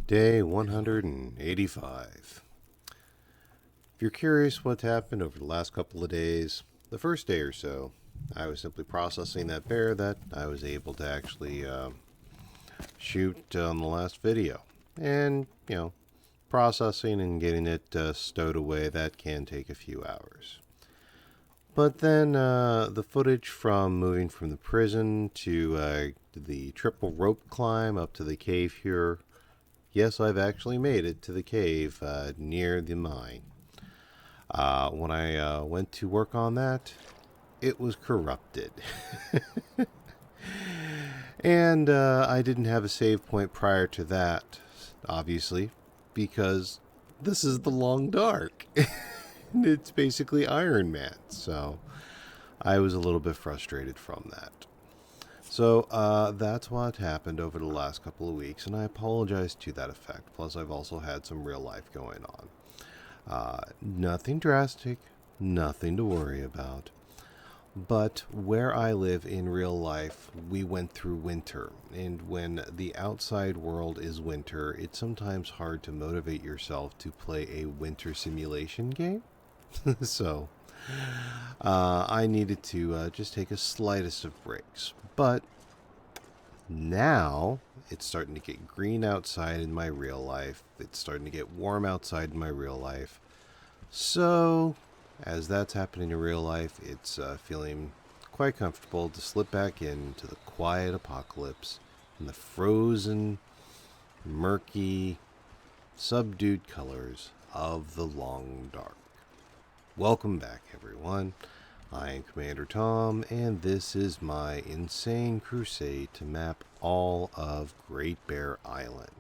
Day 185. If you're curious what happened over the last couple of days, the first day or so, I was simply processing that bear that I was able to actually shoot on the last video. And, processing and getting it stowed away, that can take a few hours. But then the footage from moving from the prison to the triple rope climb up to the cave here. Yes, I've actually made it to the cave near the mine. When I went to work on that, it was corrupted. And I didn't have a save point prior to that, obviously, because this is the long dark. It's basically Iron Man, so I was a little bit frustrated from that. So that's what happened over the last couple of weeks, and I apologize to that effect. Plus, I've also had some real life going on. Nothing drastic, nothing to worry about. But where I live in real life, we went through winter, and when the outside world is winter, it's sometimes hard to motivate yourself to play a winter simulation game. So I needed to just take a slightest of breaks. But now it's starting to get green outside in my real life. It's starting to get warm outside in my real life. So as that's happening in real life, it's feeling quite comfortable to slip back into the quiet apocalypse and the frozen, murky, subdued colors of the long dark. Welcome back, everyone. I am Commander Tom, and this is my insane crusade to map all of Great Bear Island.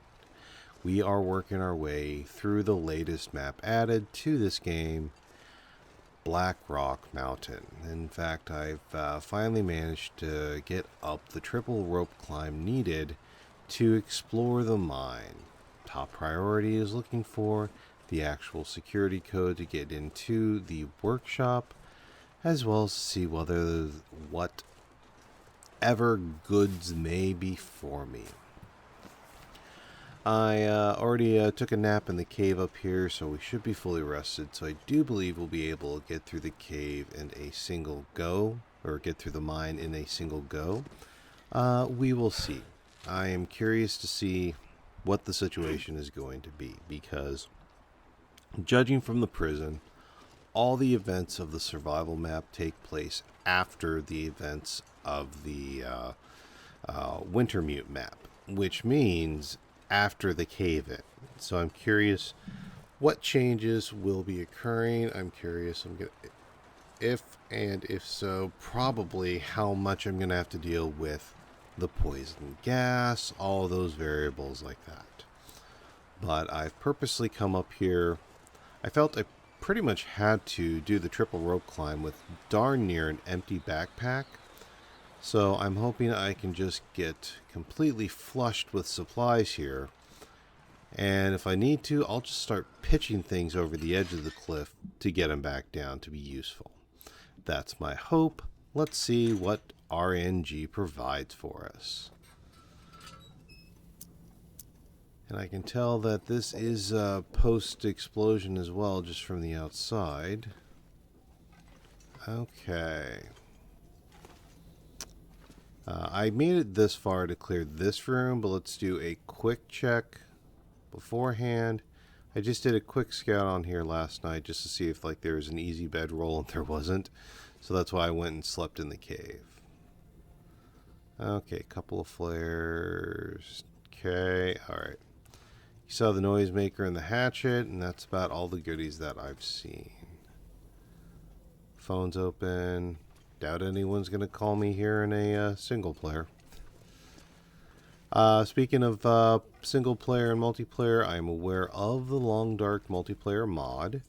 We are working our way through the latest map added to this game, Blackrock Mountain. In fact, I've finally managed to get up the triple rope climb needed to explore the mine. Top priority is looking for the actual security code to get into the workshop, as well as see whatever goods may be for me. I already took a nap in the cave up here, so we should be fully rested. So I do believe we'll be able to get through the cave in a single go, or get through the mine in a single go. We will see. I am curious to see what the situation is going to be, because judging from the prison, all the events of the survival map take place after the events of the Wintermute map, which means after the cave-in. So I'm curious what changes will be occurring. I'm curious if so, probably how much I'm going to have to deal with the poison gas, all those variables like that. But I've purposely come up here. I felt I pretty much had to do the triple rope climb with darn near an empty backpack. So I'm hoping I can just get completely flushed with supplies here. And if I need to, I'll just start pitching things over the edge of the cliff to get them back down to be useful. That's my hope. Let's see what RNG provides for us. And I can tell that this is post-explosion as well, just from the outside. Okay. I made it this far to clear this room, but let's do a quick check beforehand. I just did a quick scout on here last night just to see if there was an easy bedroll, and there wasn't. So that's why I went and slept in the cave. Okay, couple of flares. Okay, alright. You saw the noisemaker and the hatchet, and that's about all the goodies that I've seen. Phone's open. Doubt anyone's going to call me here in a single player. Speaking of single player and multiplayer, I'm aware of the Long Dark multiplayer mod.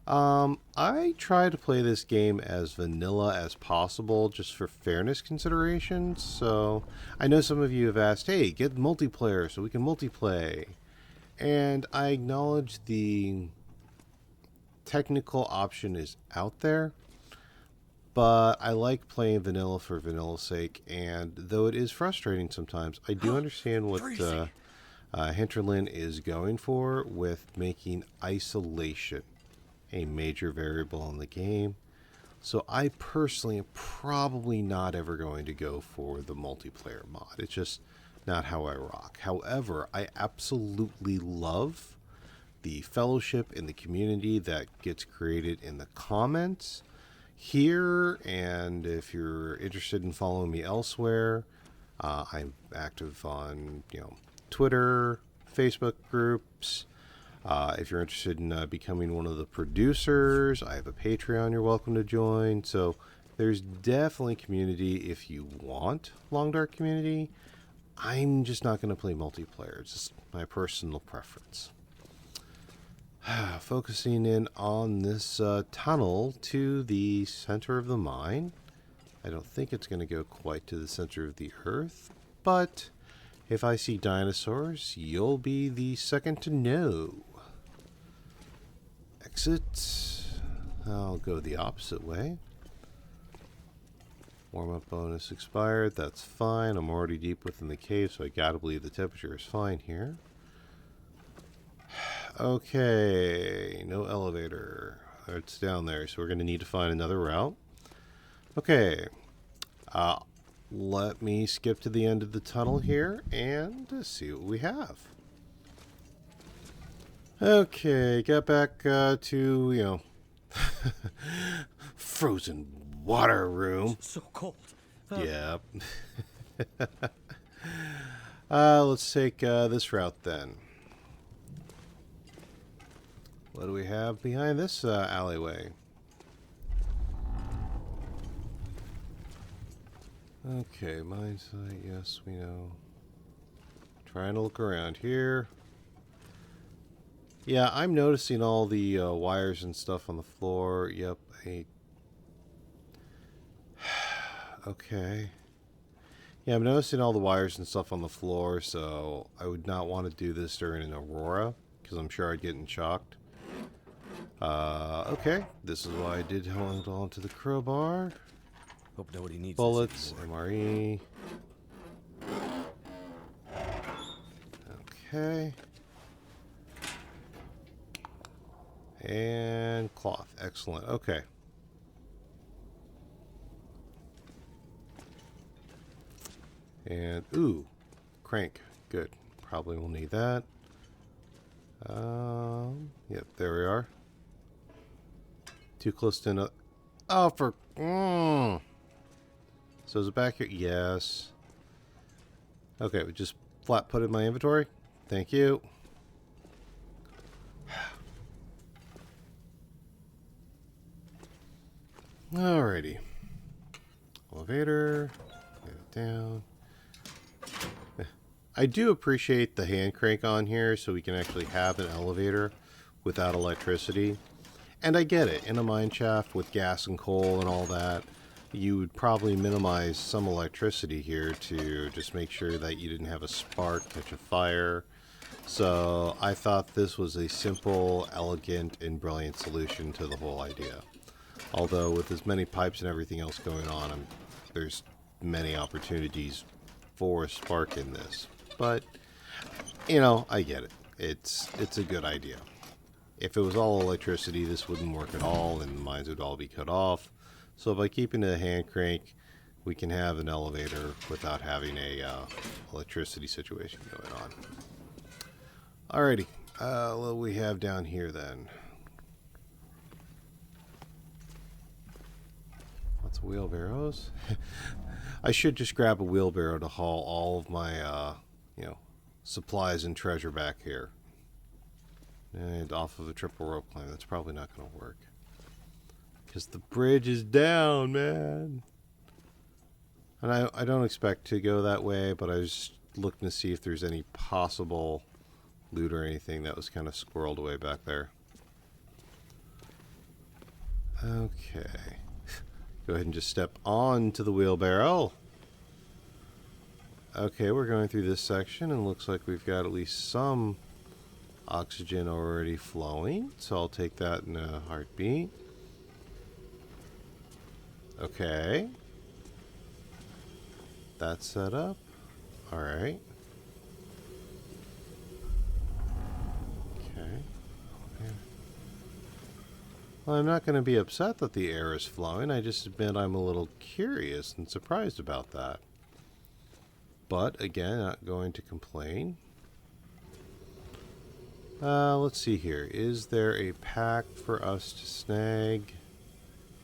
I try to play this game as vanilla as possible, just for fairness considerations. So I know some of you have asked, hey, get multiplayer so we can multiplay. And I acknowledge the technical option is out there, but I like playing vanilla for vanilla's sake, and though it is frustrating sometimes, I do understand what Hinterland is going for with making isolation a major variable in the game. So I personally am probably not ever going to go for the multiplayer mod. It's just not how I rock. However, I absolutely love the fellowship and the community that gets created in the comments here. And if you're interested in following me elsewhere, I'm active on Twitter, Facebook groups. If you're interested in becoming one of the producers, I have a Patreon you're welcome to join. So there's definitely community if you want Long Dark community. I'm just not going to play multiplayer. It's just my personal preference. Focusing in on this tunnel to the center of the mine. I don't think it's going to go quite to the center of the earth, but if I see dinosaurs, you'll be the second to know. Exit. I'll go the opposite way. Warm-up bonus expired. That's fine. I'm already deep within the cave, so I gotta believe the temperature is fine here. Okay, no elevator. It's down there, so we're going to need to find another route. Okay, let me skip to the end of the tunnel here and see what we have. Okay, got back to, frozen water room. So cold. Yeah. Let's take this route then. What do we have behind this alleyway? Okay, mine site, yes, we know. Trying to look around here. Yeah, I'm noticing all the wires and stuff on the floor. Yep, okay. Yeah, I'm noticing all the wires and stuff on the floor, so I would not want to do this during an aurora, because I'm sure I'd get shocked. Okay, this is why I did hold on to the crowbar. Hope nobody needs Bullets, MRE. Okay. And cloth. Excellent. Okay. And, ooh, crank. Good. Probably will need that. Yep, there we are. Too close to no. Oh, for. So is it back here? Yes. Okay, we just flat put it in my inventory. Thank you. Alrighty. Elevator. Get it down. I do appreciate the hand crank on here so we can actually have an elevator without electricity. And I get it. In a mine shaft with gas and coal and all that, you would probably minimize some electricity here to just make sure that you didn't have a spark catch a fire. So I thought this was a simple, elegant, and brilliant solution to the whole idea. Although with as many pipes and everything else going on, there's many opportunities for a spark in this. But, I get it. It's a good idea. If it was all electricity, this wouldn't work at all, and the mines would all be cut off. So by keeping the hand crank, we can have an elevator without having a electricity situation going on. Alrighty, what do we have down here then? Lots of wheelbarrows. I should just grab a wheelbarrow to haul all of my, supplies and treasure back here. And off of a triple rope climb. That's probably not going to work. Because the bridge is down, man. And I don't expect to go that way, but I was just looking to see if there's any possible loot or anything that was kind of squirreled away back there. Okay. Go ahead and just step on to the wheelbarrow. Okay, we're going through this section, and looks like we've got at least some oxygen already flowing, so I'll take that in a heartbeat. Okay. That's set up. Alright. Well, I'm not going to be upset that the air is flowing. I just admit I'm a little curious and surprised about that. But, again, not going to complain. Let's see here. Is there a pack for us to snag?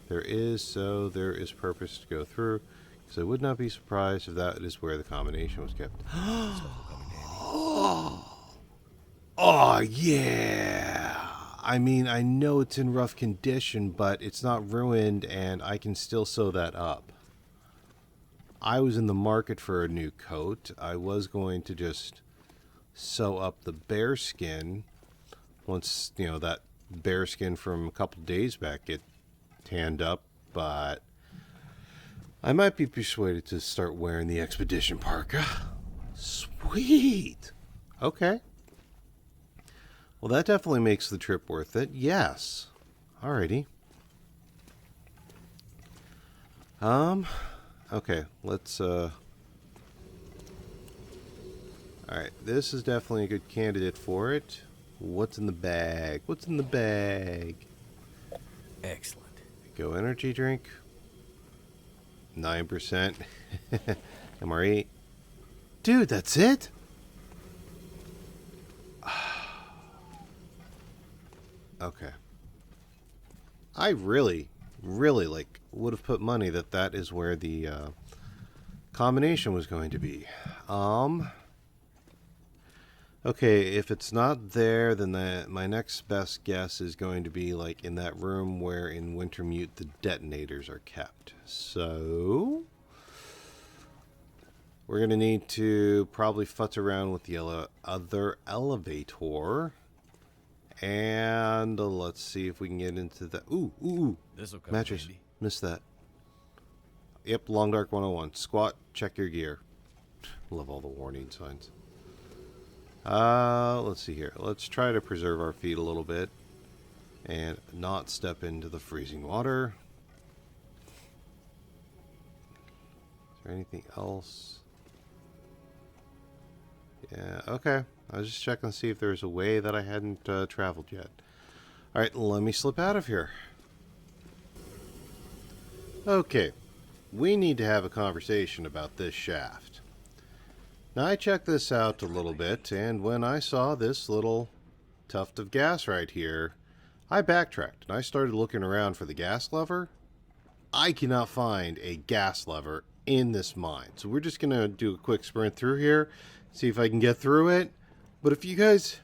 There is, so there is purpose to go through. Because I would not be surprised if that is where the combination was kept. Oh, yeah! I mean, I know it's in rough condition, but it's not ruined, and I can still sew that up. I was in the market for a new coat. I was going to just sew up the bear skin once, you know, that bear skin from a couple days back get tanned up, but I might be persuaded to start wearing the expedition parka. Sweet! Okay. Well, that definitely makes the trip worth it. Yes. Alrighty. Okay, let's, Alright, this is definitely a good candidate for it. What's in the bag? What's in the bag? Excellent. Go energy drink. 9%. MR8. Dude, that's it? Okay. I really, like, would have put money that that is where the combination was going to be. Okay, if it's not there, then my next best guess is going to be like in that room where in Wintermute the detonators are kept. So we're going to need to probably futz around with the other elevator. And let's see if we can get into the... Ooh. This'll come Mattress. handy. Missed that. Yep, Long Dark 101. Squat, check your gear. Love all the warning signs. Let's see here. Let's try to preserve our feet a little bit and not step into the freezing water. Is there anything else? Yeah, okay. I was just checking to see if there's a way that I hadn't traveled yet. Alright, let me slip out of here. Okay. We need to have a conversation about this shaft. Now, I checked this out a little bit, and when I saw this little tuft of gas right here, I backtracked, and I started looking around for the gas lever. I cannot find a gas lever in this mine. So we're just going to do a quick sprint through here, see if I can get through it. But if you guys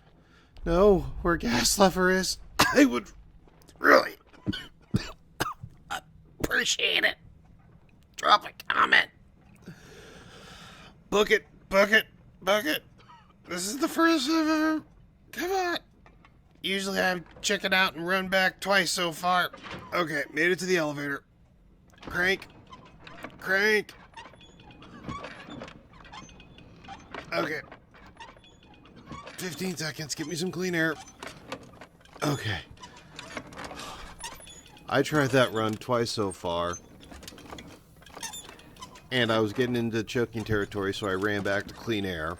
know where a gas lever is, I would really appreciate it. Drop a comment. Book it. This is the first I've ever... Come on. Usually I check it out and run back twice so far. Okay, made it to the elevator. Crank. Okay. 15 seconds. Get me some clean air. Okay. I tried that run twice so far. And I was getting into choking territory, so I ran back to clean air.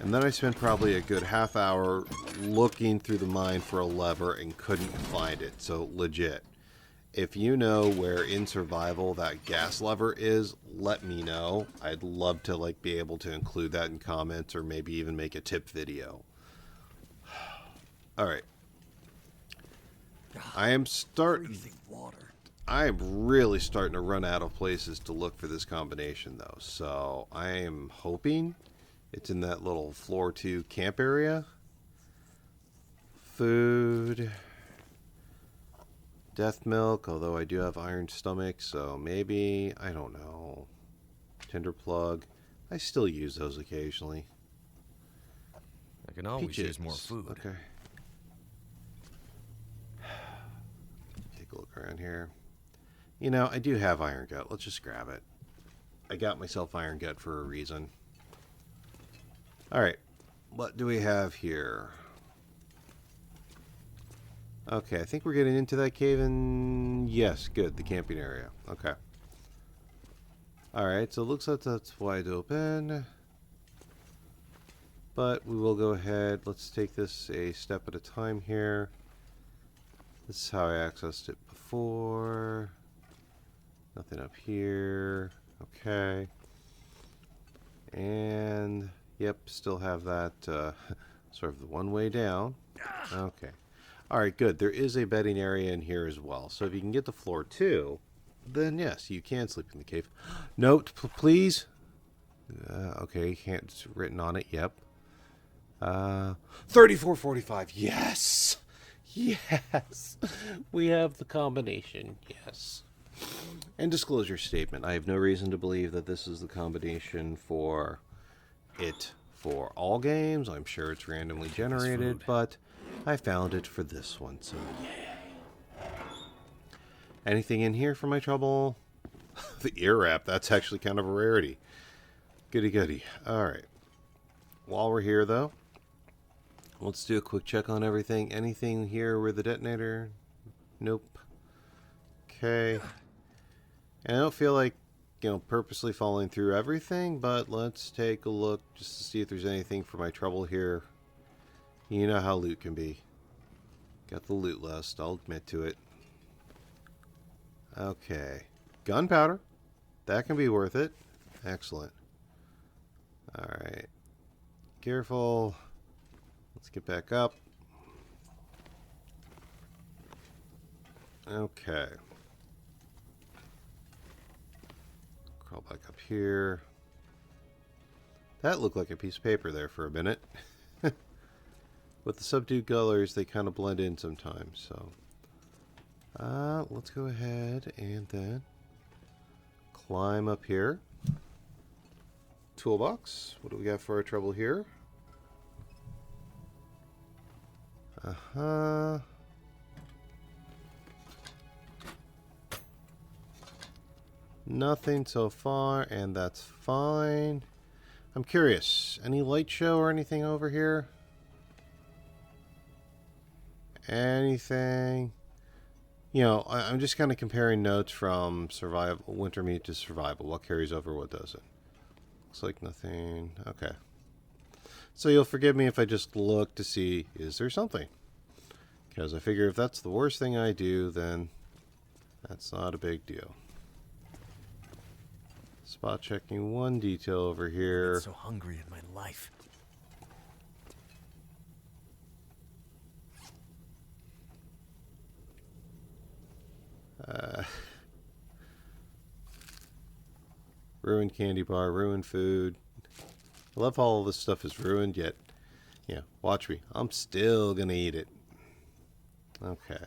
And then I spent probably a good half hour looking through the mine for a lever and couldn't find it. So legit. If you know where in survival that gas lever is, let me know. I'd love to like be able to include that in comments or maybe even make a tip video. Alright. I am really starting to run out of places to look for this combination though. So I am hoping it's in that little floor 2 camp area. Food. Death milk, although I do have iron stomach, so maybe, I don't know. Tinder plug. I still use those occasionally. I can always Peaches. use more food. Okay. Take a look around here. You know, I do have iron gut. Let's just grab it. I got myself iron gut for a reason. Alright. What do we have here? Okay, I think we're getting into that cave and... Yes, good. The camping area. Okay. Alright, so it looks like that's wide open. But we will go ahead. Let's take this a step at a time here. This is how I accessed it before. Nothing up here. Okay. And, yep, still have that sort of the one way down. Okay. Alright, good. There is a bedding area in here as well. So if you can get to floor 2, then yes, you can sleep in the cave. Note, please. Okay, it's written on it. Yep. 3445. Yes. Yes. We have the combination. Yes. And disclosure statement. I have no reason to believe that this is the combination for all games. I'm sure it's randomly generated, but I found it for this one, so yay. Anything in here for my trouble? The ear wrap. That's actually kind of a rarity. Goody goody. Alright. While we're here, though, let's do a quick check on everything. Anything here with the detonator? Nope. Okay. And I don't feel like, purposely following through everything, but let's take a look just to see if there's anything for my trouble here. You know how loot can be. Got the loot list, I'll admit to it. Okay. Gunpowder. That can be worth it. Excellent. Alright. Careful. Let's get back up. Okay. Crawl back up here. That looked like a piece of paper there for a minute. With the subdued colors, they kind of blend in sometimes. So, let's go ahead and then climb up here. Toolbox. What do we got for our trouble here? Nothing so far, and that's fine. I'm curious, any light show or anything over here? Anything? I'm just kind of comparing notes from survival, winter meat to survival. What carries over, what doesn't? Looks like nothing. Okay. So you'll forgive me if I just look to see, is there something? Because I figure if that's the worst thing I do, then that's not a big deal. Spot checking one detail over here. I'm so hungry in my life. Ruined candy bar, ruined food. I love how all this stuff is ruined, yet, watch me. I'm still gonna eat it. Okay.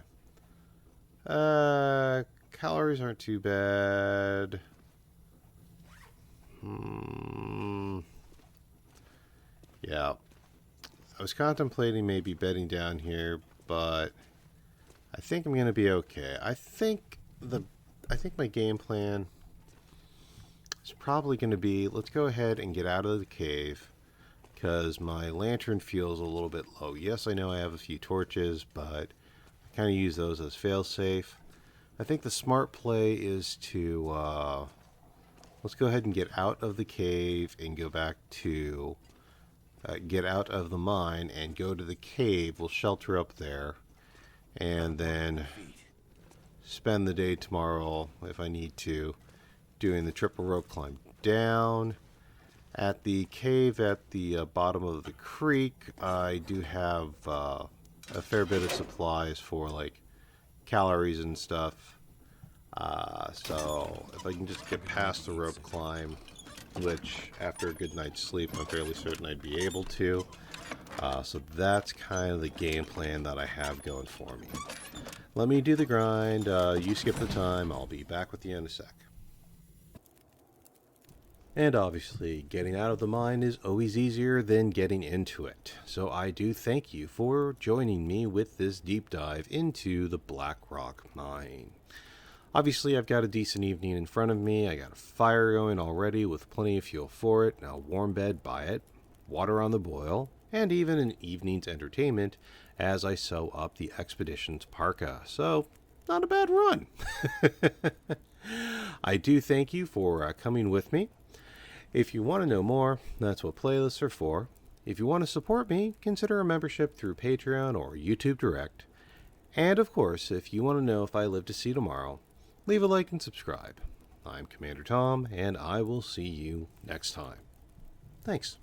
Calories aren't too bad. Yeah. I was contemplating maybe bedding down here, but I think I'm gonna be okay. I think my game plan is probably gonna be, let's go ahead and get out of the cave, because my lantern feels a little bit low. Yes, I know I have a few torches, but I kind of use those as fail-safe. I think the smart play is to let's go ahead and get out of the cave and go back to get out of the mine and go to the cave. We'll shelter up there and then spend the day tomorrow, if I need to, doing the triple rope climb down. At the cave at the bottom of the creek, I do have a fair bit of supplies for like calories and stuff. So if I can just get past the rope climb, which after a good night's sleep I'm fairly certain I'd be able to. So that's kind of the game plan that I have going for me. Let me do the grind, you skip the time, I'll be back with you in a sec. And obviously, getting out of the mine is always easier than getting into it. So I do thank you for joining me with this deep dive into the Blackrock mine. Obviously, I've got a decent evening in front of me. I got a fire going already with plenty of fuel for it, a warm bed by it, water on the boil, and even an evening's entertainment as I sew up the expedition's parka. So, not a bad run. I do thank you for coming with me. If you want to know more, that's what playlists are for. If you want to support me, consider a membership through Patreon or YouTube Direct. And of course, if you want to know if I live to see tomorrow, leave a like and subscribe. I'm Commander Tom, and I will see you next time. Thanks.